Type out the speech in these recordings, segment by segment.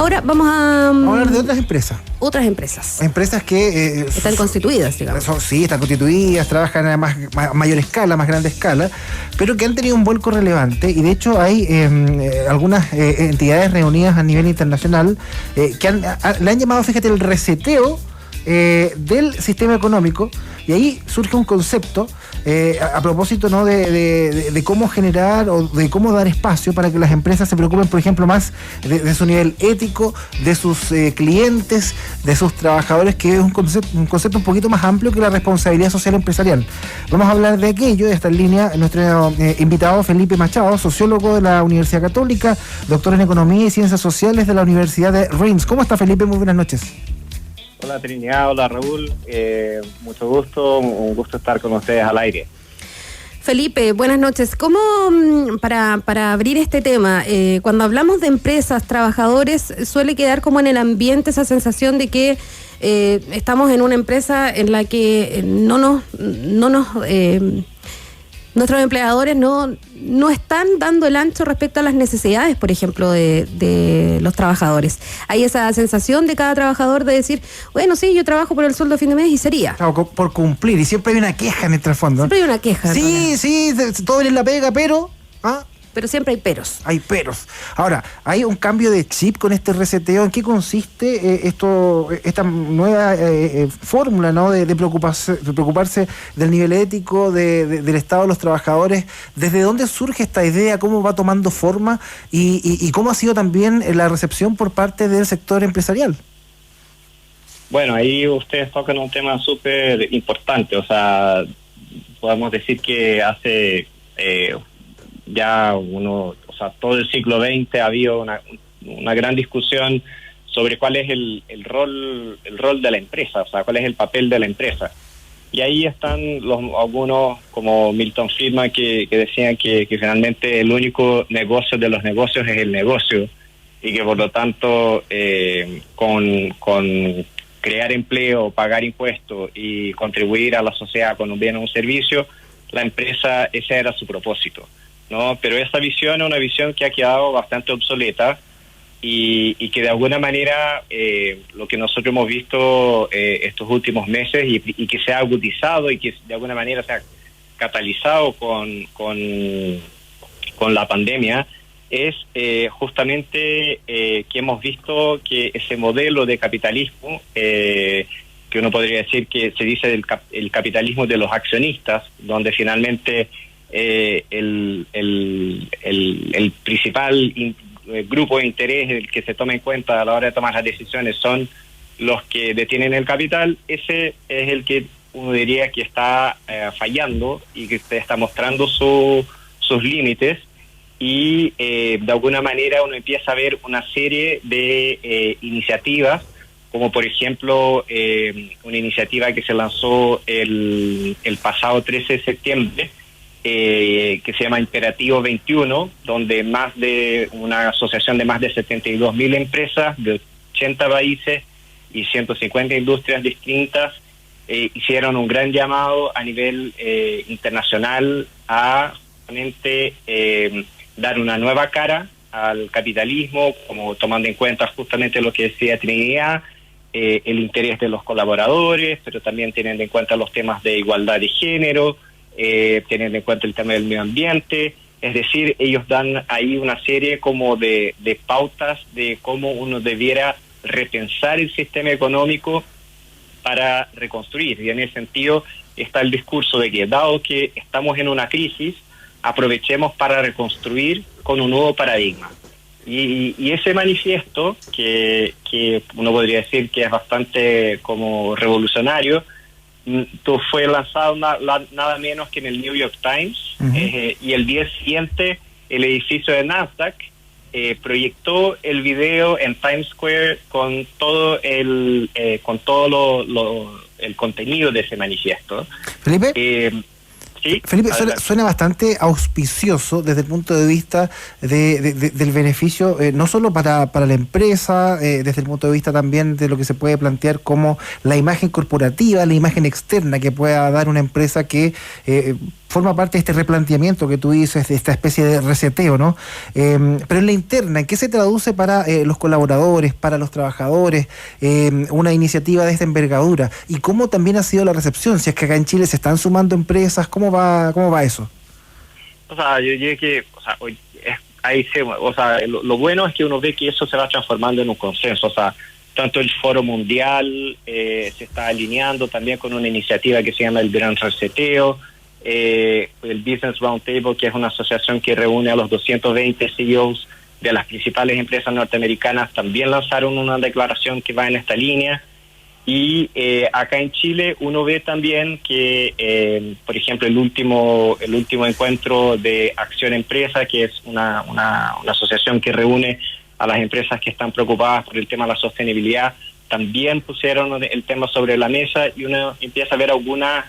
Ahora vamos a hablar de otras empresas. Otras empresas. Empresas que... están constituidas, digamos. Sí, están constituidas, trabajan a mayor escala, más grande escala, pero que han tenido un vuelco relevante, y de hecho hay algunas entidades reunidas a nivel internacional que le han llamado, fíjate, el reseteo del sistema económico, y ahí surge un concepto a propósito, ¿no?, de cómo generar o de cómo dar espacio para que las empresas se preocupen, por ejemplo, más de su nivel ético, de sus clientes, de sus trabajadores, que es un concepto un poquito más amplio que la responsabilidad social empresarial. Vamos a hablar de aquello, y está en línea nuestro invitado Felipe Machado, sociólogo de la Universidad Católica, doctor en Economía y Ciencias Sociales de la Universidad de Reims. ¿Cómo está, Felipe? Muy buenas noches. Hola Trinidad, hola Raúl, mucho gusto, un gusto estar con ustedes al aire. Felipe, buenas noches. ¿Cómo, para abrir este tema, cuando hablamos de empresas, trabajadores, suele quedar como en el ambiente esa sensación de que estamos en una empresa en la que nuestros empleadores no están dando el ancho respecto a las necesidades, por ejemplo, de los trabajadores? Hay esa sensación de cada trabajador de decir, bueno, sí, yo trabajo por el sueldo a fin de mes y sería. Claro, por cumplir, y siempre hay una queja en el trasfondo. Siempre hay una queja. Sí, todo bien en la pega, pero... Pero siempre hay peros. Hay peros. Ahora, ¿hay un cambio de chip con este reseteo? ¿En qué consiste esta nueva fórmula, ¿no?, de preocuparse del nivel ético, del estado de los trabajadores? ¿Desde dónde surge esta idea? ¿Cómo va tomando forma? ¿Y cómo ha sido también la recepción por parte del sector empresarial? Bueno, ahí ustedes tocan un tema súper importante. O sea, podemos decir que hace... todo el siglo XX ha habido una gran discusión sobre cuál es el rol de la empresa, o sea, cuál es el papel de la empresa. Y ahí están algunos como Milton Friedman que decían que finalmente el único negocio de los negocios es el negocio, y que por lo tanto con crear empleo, pagar impuestos y contribuir a la sociedad con un bien o un servicio, la empresa, ese era su propósito, ¿no? Pero esa visión es una visión que ha quedado bastante obsoleta, y que de alguna manera lo que nosotros hemos visto estos últimos meses y que se ha agudizado y que de alguna manera se ha catalizado con la pandemia es justamente que hemos visto que ese modelo de capitalismo que uno podría decir que se dice el capitalismo de los accionistas, donde finalmente el principal grupo de interés, el que se toma en cuenta a la hora de tomar las decisiones, son los que detienen el capital. Ese es el que uno diría que está fallando y que está mostrando sus límites, y de alguna manera uno empieza a ver una serie de iniciativas, como por ejemplo una iniciativa que se lanzó el pasado 13 de septiembre, que se llama Imperativo 21, donde una asociación de más de 72.000 empresas de 80 países y 150 industrias distintas hicieron un gran llamado a nivel internacional a justamente dar una nueva cara al capitalismo, como tomando en cuenta justamente lo que decía Trinidad, el interés de los colaboradores, pero también teniendo en cuenta los temas de igualdad de género, teniendo en cuenta el tema del medio ambiente. Es decir, ellos dan ahí una serie como de pautas de cómo uno debiera repensar el sistema económico para reconstruir, y en ese sentido está el discurso de que, dado que estamos en una crisis, aprovechemos para reconstruir con un nuevo paradigma. Y ese manifiesto, que uno podría decir que es bastante como revolucionario, fue lanzado nada menos que en el New York Times. Uh-huh. Y el día siguiente el edificio de Nasdaq proyectó el video en Times Square con todo el contenido de ese manifiesto. Felipe, ¿sí? Felipe, suena bastante auspicioso desde el punto de vista del beneficio, no solo para la empresa, desde el punto de vista también de lo que se puede plantear como la imagen corporativa, la imagen externa que pueda dar una empresa que forma parte de este replanteamiento que tú dices, de esta especie de reseteo, ¿no? Pero en la interna, ¿en qué se traduce para los colaboradores, para los trabajadores, una iniciativa de esta envergadura? ¿Y cómo también ha sido la recepción? Si es que acá en Chile se están sumando empresas, ¿cómo va eso? O sea, yo diría que, o sea, lo bueno es que uno ve que eso se va transformando en un consenso. O sea, tanto el Foro Mundial se está alineando también con una iniciativa que se llama el Gran Reseteo, el Business Roundtable, que es una asociación que reúne a los 220 CEOs de las principales empresas norteamericanas, también lanzaron una declaración que va en esta línea. Y acá en Chile uno ve también que, por ejemplo, el último encuentro de Acción Empresa, que es una asociación que reúne a las empresas que están preocupadas por el tema de la sostenibilidad, también pusieron el tema sobre la mesa, y uno empieza a ver algunas,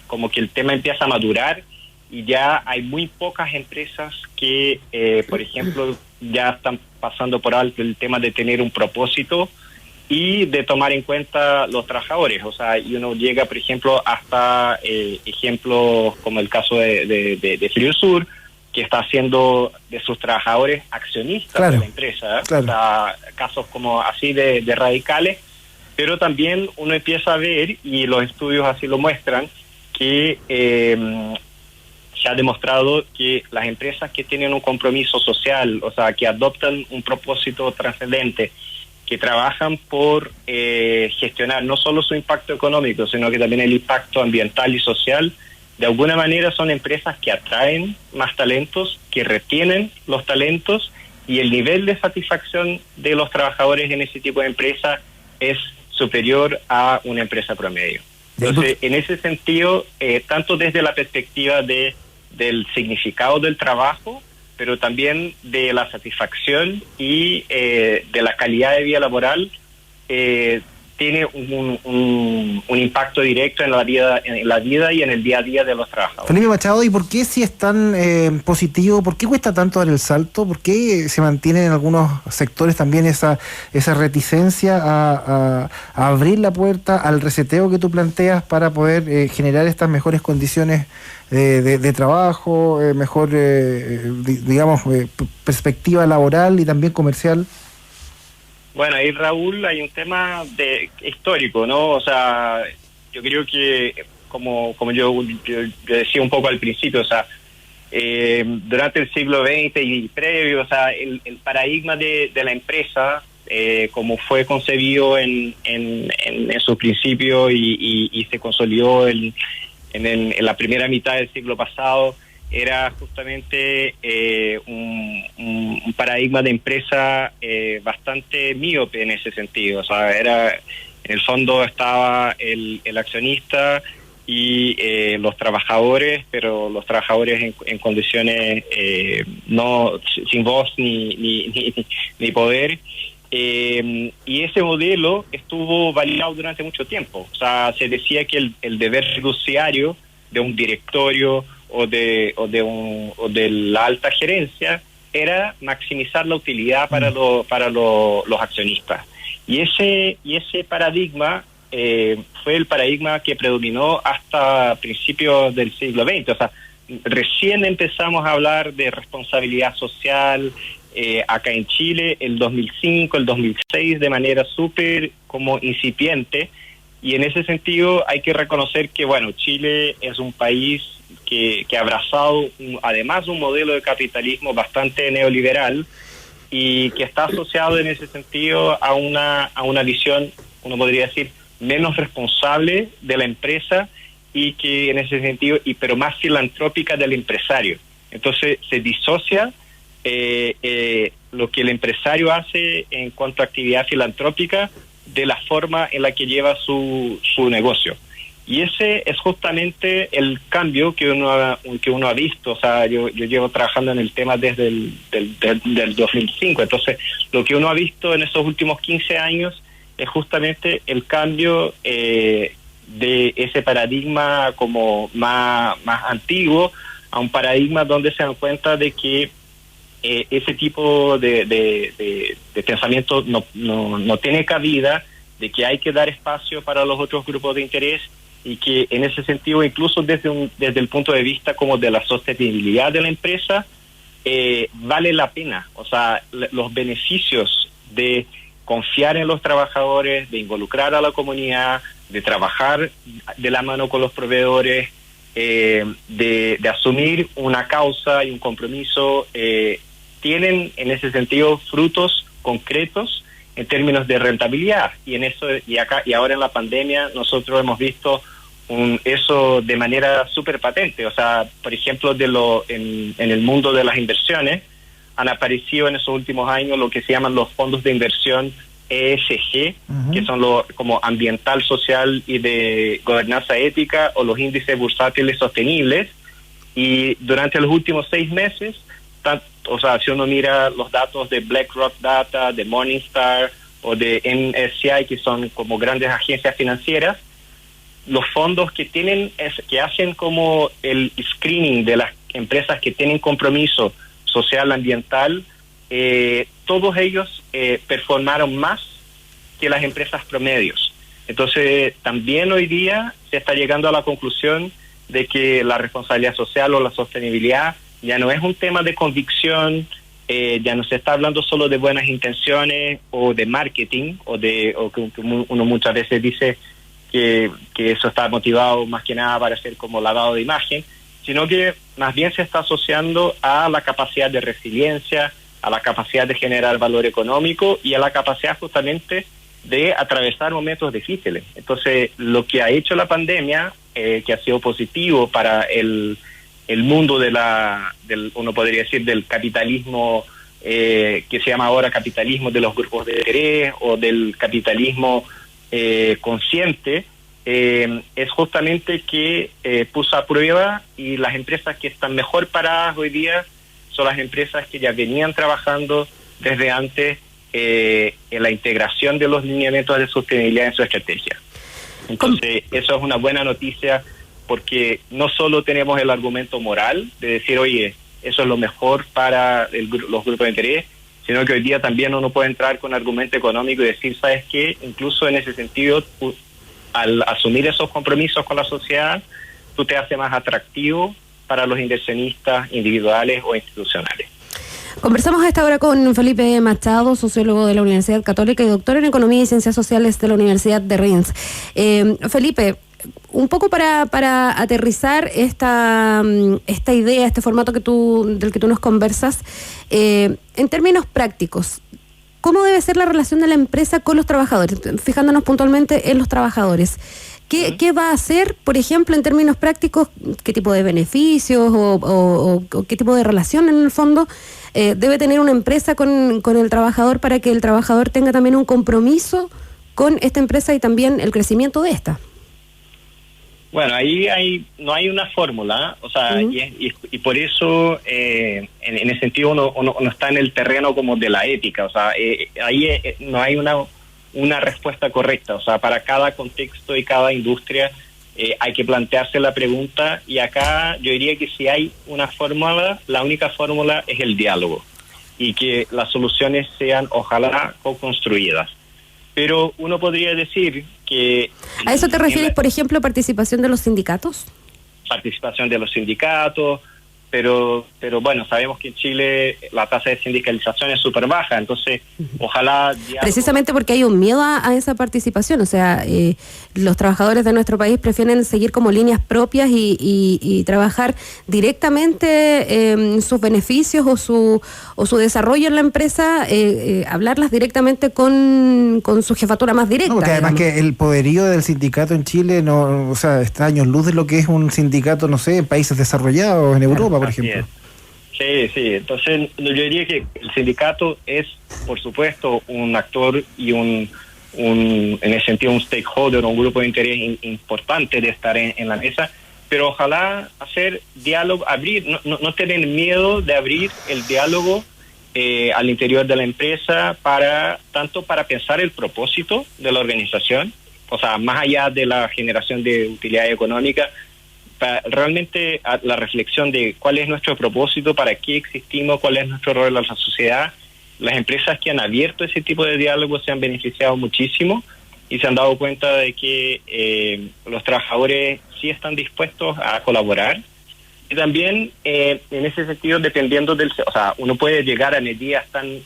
como que el tema empieza a madurar, y ya hay muy pocas empresas que, por ejemplo, ya están pasando por alto el tema de tener un propósito y de tomar en cuenta los trabajadores. O sea, y uno llega, por ejemplo, hasta ejemplos como el caso de Friosur, que está haciendo de sus trabajadores accionistas, claro, de la empresa, claro. O sea, casos como así de radicales, pero también uno empieza a ver, y los estudios así lo muestran, que se ha demostrado que las empresas que tienen un compromiso social, o sea, que adoptan un propósito trascendente, que trabajan por gestionar no solo su impacto económico, sino que también el impacto ambiental y social, de alguna manera son empresas que atraen más talentos, que retienen los talentos, y el nivel de satisfacción de los trabajadores en ese tipo de empresa es superior a una empresa promedio. Entonces, en ese sentido, tanto desde la perspectiva del significado del trabajo, pero también de la satisfacción y de la calidad de vida laboral, tiene un impacto directo en la vida y en el día a día de los trabajadores. Felipe Machado, ¿y por qué, si es tan positivo, por qué cuesta tanto dar el salto? ¿Por qué se mantiene en algunos sectores también esa reticencia a abrir la puerta al reseteo que tú planteas para poder generar estas mejores condiciones de trabajo, mejor, digamos, perspectiva laboral y también comercial? Bueno, ahí, Raúl, hay un tema histórico, ¿no? O sea, yo creo que, como yo decía un poco al principio, o sea, durante el siglo XX y previo, o sea, el paradigma de la empresa, como fue concebido en su principio y se consolidó en la primera mitad del siglo pasado, era justamente un paradigma de empresa bastante míope en ese sentido. O sea, en el fondo estaba el accionista y los trabajadores, pero los trabajadores en condiciones no sin voz ni poder. Y ese modelo estuvo validado durante mucho tiempo. O sea, se decía que el deber fiduciario de un directorio o de la alta gerencia era maximizar la utilidad para los accionistas, y ese paradigma fue el paradigma que predominó hasta principios del siglo XX. O sea, recién empezamos a hablar de responsabilidad social acá en Chile el 2005, el 2006, de manera súper como incipiente, y en ese sentido hay que reconocer que, bueno, Chile es un país que ha abrazado además un modelo de capitalismo bastante neoliberal, y que está asociado en ese sentido a una visión, uno podría decir, menos responsable de la empresa, y que en ese sentido, pero más filantrópica del empresario. Entonces se disocia lo que el empresario hace en cuanto a actividad filantrópica de la forma en la que lleva su negocio. Y ese es justamente el cambio que uno ha visto. O sea, yo llevo trabajando en el tema desde del 2005. Entonces, lo que uno ha visto en esos últimos 15 años es justamente el cambio de ese paradigma como más antiguo a un paradigma donde se dan cuenta de que ese tipo de pensamiento no tiene cabida, de que hay que dar espacio para los otros grupos de interés, y que en ese sentido, incluso desde el punto de vista como de la sostenibilidad de la empresa, vale la pena. O sea, los beneficios de confiar en los trabajadores, de involucrar a la comunidad, de trabajar de la mano con los proveedores, de asumir una causa y un compromiso, tienen en ese sentido frutos concretos en términos de rentabilidad, y en eso y ahora en la pandemia nosotros hemos visto eso de manera súper patente. O sea, por ejemplo, en el mundo de las inversiones han aparecido en esos últimos años lo que se llaman los fondos de inversión ESG, que son como ambiental, social y de gobernanza ética, o los índices bursátiles sostenibles. Y durante los últimos 6 meses, o sea, si uno mira los datos de BlackRock Data, de Morningstar o de MSCI, que son como grandes agencias financieras, los fondos que hacen como el screening de las empresas que tienen compromiso social, ambiental, todos ellos performaron más que las empresas promedios. Entonces, también hoy día se está llegando a la conclusión de que la responsabilidad social o la sostenibilidad ya no es un tema de convicción, ya no se está hablando solo de buenas intenciones o de marketing, o que uno muchas veces dice que eso está motivado más que nada para hacer como lavado de imagen, sino que más bien se está asociando a la capacidad de resiliencia, a la capacidad de generar valor económico y a la capacidad justamente de atravesar momentos difíciles. Entonces, lo que ha hecho la pandemia, que ha sido positivo para el mundo uno podría decir, del capitalismo, que se llama ahora capitalismo de los grupos de interés o del capitalismo consciente, es justamente que puso a prueba, y las empresas que están mejor paradas hoy día son las empresas que ya venían trabajando desde antes en la integración de los lineamientos de sostenibilidad en su estrategia. Entonces, eso es una buena noticia, porque no solo tenemos el argumento moral de decir, oye, eso es lo mejor para los grupos de interés, sino que hoy día también uno puede entrar con argumento económico y decir, ¿sabes qué? Incluso en ese sentido, al asumir esos compromisos con la sociedad, tú te haces más atractivo para los inversionistas individuales o institucionales. Conversamos a esta hora con Felipe Machado, sociólogo de la Universidad Católica y doctor en Economía y Ciencias Sociales de la Universidad de Rennes. Felipe, un poco para aterrizar esta idea, este formato del que tú nos conversas, en términos prácticos, ¿cómo debe ser la relación de la empresa con los trabajadores? Fijándonos puntualmente en los trabajadores. ¿Qué va a hacer, por ejemplo, en términos prácticos? ¿Qué tipo de beneficios o qué tipo de relación, en el fondo, debe tener una empresa con el trabajador para que el trabajador tenga también un compromiso con esta empresa y también el crecimiento de esta? Bueno, ahí no hay una fórmula, o sea, y por eso en ese sentido uno está en el terreno como de la ética, o sea, ahí no hay una respuesta correcta. O sea, para cada contexto y cada industria hay que plantearse la pregunta, y acá yo diría que si hay una fórmula, la única fórmula es el diálogo, y que las soluciones sean, ojalá, co-construidas. Pero uno podría decir que... ¿A eso te refieres, por ejemplo, participación de los sindicatos? Participación de los sindicatos, pero bueno, sabemos que en Chile la tasa de sindicalización es súper baja, entonces ojalá... Precisamente porque hay un miedo a esa participación, o sea, los trabajadores de nuestro país prefieren seguir como líneas propias y trabajar directamente sus beneficios o su desarrollo en la empresa, hablarlas directamente con su jefatura más directa. No, porque además que el poderío del sindicato en Chile no, o sea, está años luz de lo que es un sindicato, no sé, en países desarrollados, en Europa, por ejemplo. Sí. Entonces, yo diría que el sindicato es, por supuesto, un actor y en ese sentido, un stakeholder, un grupo de interés importante de estar en la mesa, pero ojalá hacer diálogo, no tener miedo de abrir el diálogo al interior de la empresa, tanto para pensar el propósito de la organización, o sea, más allá de la generación de utilidad económica, para realmente la reflexión de cuál es nuestro propósito, para qué existimos, cuál es nuestro rol en la sociedad. Las empresas que han abierto ese tipo de diálogo se han beneficiado muchísimo, y se han dado cuenta de que los trabajadores sí están dispuestos a colaborar. Y también, en ese sentido, dependiendo o sea, uno puede llegar a medidas tan,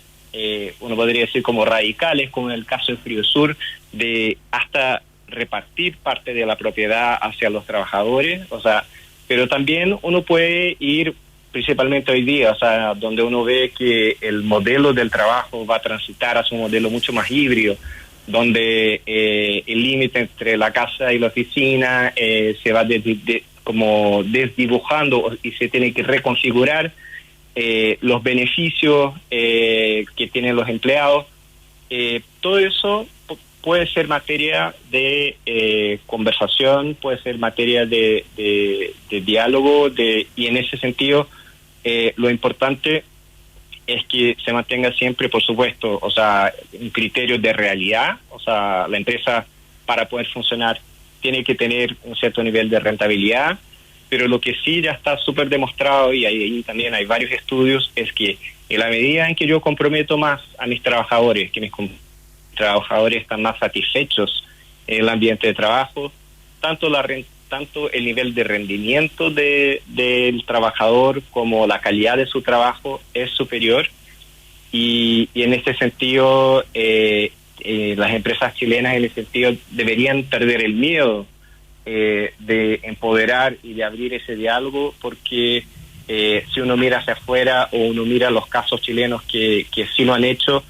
uno podría decir como radicales, como en el caso de Frío Sur, de hasta repartir parte de la propiedad hacia los trabajadores, o sea, pero también uno puede ir, principalmente hoy día, o sea, donde uno ve que el modelo del trabajo va a transitar hacia un modelo mucho más híbrido, donde el límite entre la casa y la oficina se va como desdibujando y se tiene que reconfigurar los beneficios que tienen los empleados. Todo eso puede ser materia de conversación, puede ser materia de diálogo, y en ese sentido lo importante es que se mantenga siempre, por supuesto, o sea, un criterio de realidad. O sea, la empresa, para poder funcionar, tiene que tener un cierto nivel de rentabilidad, pero lo que sí ya está súper demostrado, y ahí también hay varios estudios, es que en la medida en que yo comprometo más a mis trabajadores, que mis trabajadores están más satisfechos en el ambiente de trabajo, tanto el nivel de rendimiento del trabajador como la calidad de su trabajo es superior, y en este sentido las empresas chilenas en ese sentido deberían perder el miedo de empoderar y de abrir ese diálogo, porque si uno mira hacia afuera o uno mira los casos chilenos que sí lo han hecho,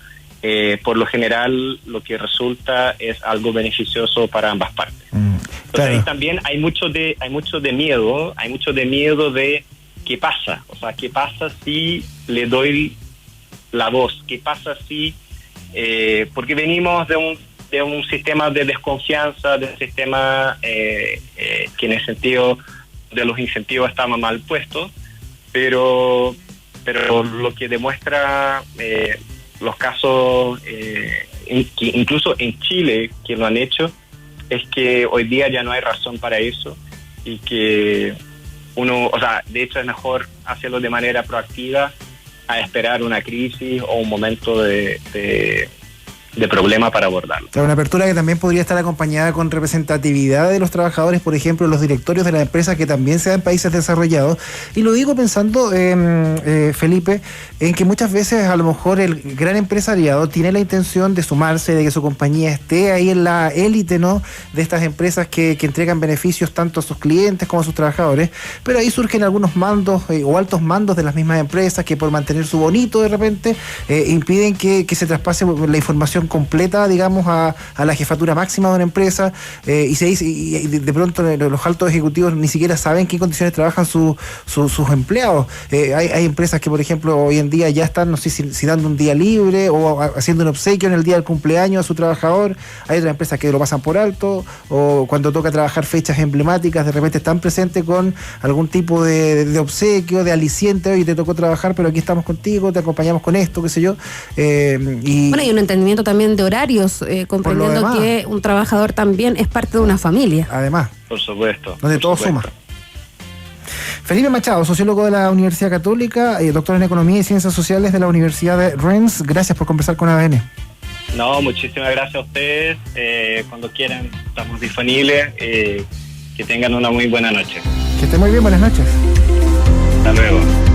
por lo general lo que resulta es algo beneficioso para ambas partes. Entonces ahí también hay mucho de miedo de qué pasa, o sea, qué pasa si le doy la voz, qué pasa si porque venimos de un sistema de desconfianza, de un sistema que en el sentido de los incentivos estaba mal puesto, pero lo que demuestra los casos, incluso en Chile, que lo han hecho, es que hoy día ya no hay razón para eso, y que uno, o sea, de hecho es mejor hacerlo de manera proactiva a esperar una crisis o un momento de problema para abordarlo. Claro, una apertura que también podría estar acompañada con representatividad de los trabajadores, por ejemplo, los directorios de las empresas, que también sean en países desarrollados. Y lo digo pensando, Felipe, en que muchas veces a lo mejor el gran empresariado tiene la intención de sumarse, de que su compañía esté ahí en la élite, ¿no?, de estas empresas que entregan beneficios tanto a sus clientes como a sus trabajadores, pero ahí surgen algunos mandos o altos mandos de las mismas empresas que, por mantener su bonito de repente, impiden que se traspase la información completa, digamos, a la jefatura máxima de una empresa, y se dice, y de pronto los altos ejecutivos ni siquiera saben en qué condiciones trabajan sus empleados. Hay empresas que, por ejemplo, hoy en día ya están, no sé si dando un día libre o haciendo un obsequio en el día del cumpleaños a su trabajador. Hay otras empresas que lo pasan por alto, o cuando toca trabajar fechas emblemáticas, de repente están presentes con algún tipo de obsequio, de aliciente. Oye, te tocó trabajar, pero aquí estamos contigo, te acompañamos con esto, qué sé yo. Bueno, y un entendimiento también de horarios, comprendiendo que un trabajador también es parte de una familia. Además. Por supuesto. Donde todo suma. Felipe Machado, sociólogo de la Universidad Católica, doctor en Economía y Ciencias Sociales de la Universidad de Rennes. Gracias por conversar con ADN. No, muchísimas gracias a ustedes. Cuando quieran, estamos disponibles. Que tengan una muy buena noche. Que estén muy bien, buenas noches. Hasta luego.